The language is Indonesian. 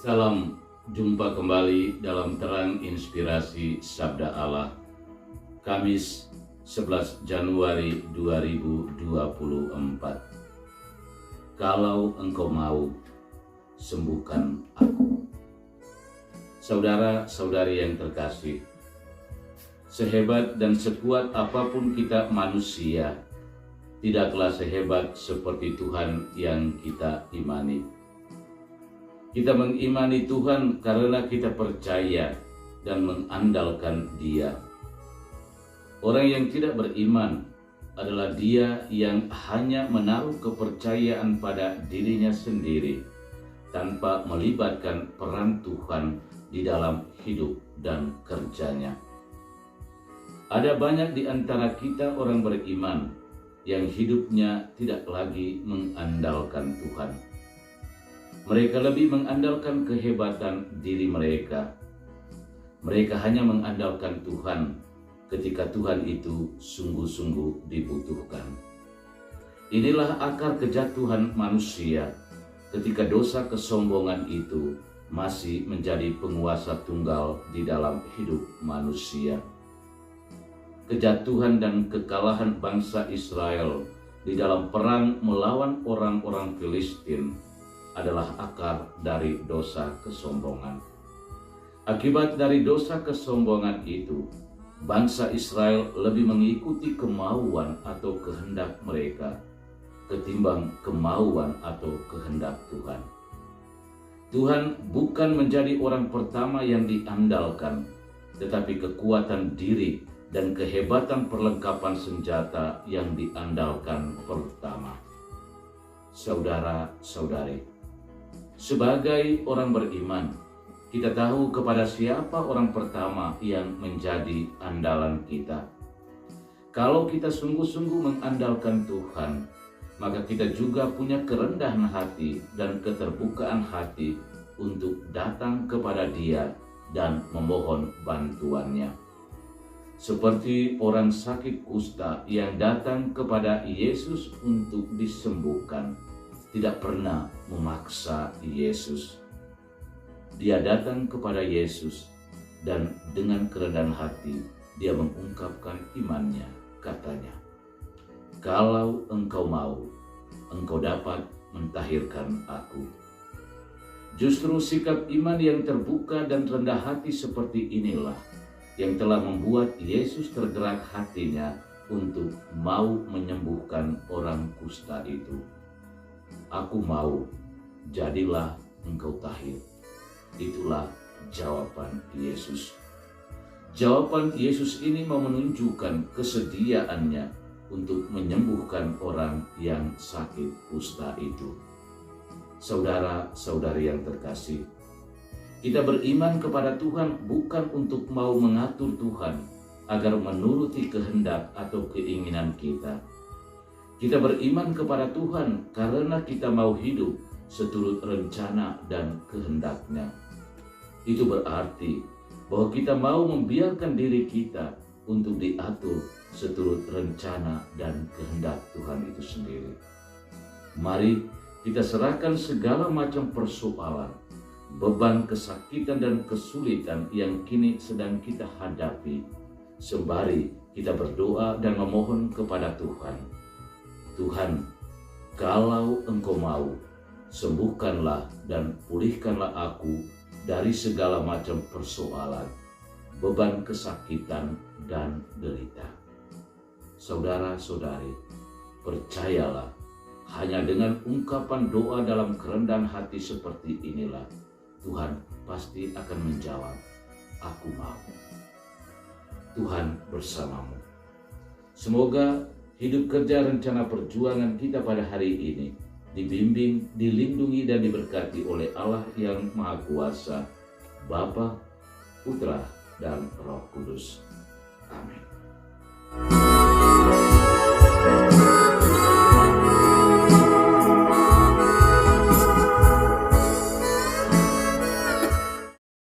Salam jumpa kembali dalam Terang Inspirasi Sabda Allah, Kamis 11 Januari 2024. Kalau engkau mau, sembuhkan aku. Saudara-saudari yang terkasih, sehebat dan sekuat apapun kita manusia, tidaklah sehebat seperti Tuhan yang kita imani. Kita mengimani Tuhan karena kita percaya dan mengandalkan Dia. Orang yang tidak beriman adalah dia yang hanya menaruh kepercayaan pada dirinya sendiri tanpa melibatkan peran Tuhan di dalam hidup dan kerjanya. Ada banyak di antara kita orang beriman yang hidupnya tidak lagi mengandalkan Tuhan. Mereka lebih mengandalkan kehebatan diri mereka. Mereka hanya mengandalkan Tuhan ketika Tuhan itu sungguh-sungguh dibutuhkan. Inilah akar kejatuhan manusia ketika dosa kesombongan itu masih menjadi penguasa tunggal di dalam hidup manusia. Kejatuhan dan kekalahan bangsa Israel di dalam perang melawan orang-orang Filistin adalah akar dari dosa kesombongan. Akibat dari dosa kesombongan itu, bangsa Israel lebih mengikuti kemauan atau kehendak mereka ketimbang kemauan atau kehendak Tuhan. Tuhan bukan menjadi orang pertama yang diandalkan, tetapi kekuatan diri dan kehebatan perlengkapan senjata yang diandalkan pertama. Saudara-saudari, sebagai orang beriman, kita tahu kepada siapa orang pertama yang menjadi andalan kita. Kalau kita sungguh-sungguh mengandalkan Tuhan, maka kita juga punya kerendahan hati dan keterbukaan hati untuk datang kepada Dia dan memohon bantuannya. Seperti orang sakit kusta yang datang kepada Yesus untuk disembuhkan, tidak pernah memaksa Yesus. Dia datang kepada Yesus dan dengan kerendahan hati dia mengungkapkan imannya. Katanya, "Kalau engkau mau, engkau dapat mentahirkan aku." Justru sikap iman yang terbuka dan rendah hati seperti inilah yang telah membuat Yesus tergerak hatinya untuk mau menyembuhkan orang kusta itu. "Aku mau, jadilah engkau tahir." Itulah jawaban Yesus. Jawaban Yesus ini mau menunjukkan kesediaannya untuk menyembuhkan orang yang sakit kusta itu. Saudara-saudari yang terkasih, kita beriman kepada Tuhan bukan untuk mau mengatur Tuhan agar menuruti kehendak atau keinginan kita. Kita beriman kepada Tuhan karena kita mau hidup seturut rencana dan kehendak-Nya. Itu berarti bahwa kita mau membiarkan diri kita untuk diatur seturut rencana dan kehendak Tuhan itu sendiri. Mari kita serahkan segala macam persoalan, beban kesakitan dan kesulitan yang kini sedang kita hadapi, sembari kita berdoa dan memohon kepada Tuhan. "Tuhan, kalau engkau mau, sembuhkanlah dan pulihkanlah aku dari segala macam persoalan, beban kesakitan dan derita." Saudara-saudari, percayalah, hanya dengan ungkapan doa dalam kerendahan hati seperti inilah, Tuhan pasti akan menjawab, "Aku mau." Tuhan bersamamu. Semoga hidup kerja rencana perjuangan kita pada hari ini dibimbing, dilindungi, dan diberkati oleh Allah yang Maha Kuasa, Bapa, Putra, dan Roh Kudus. Amin.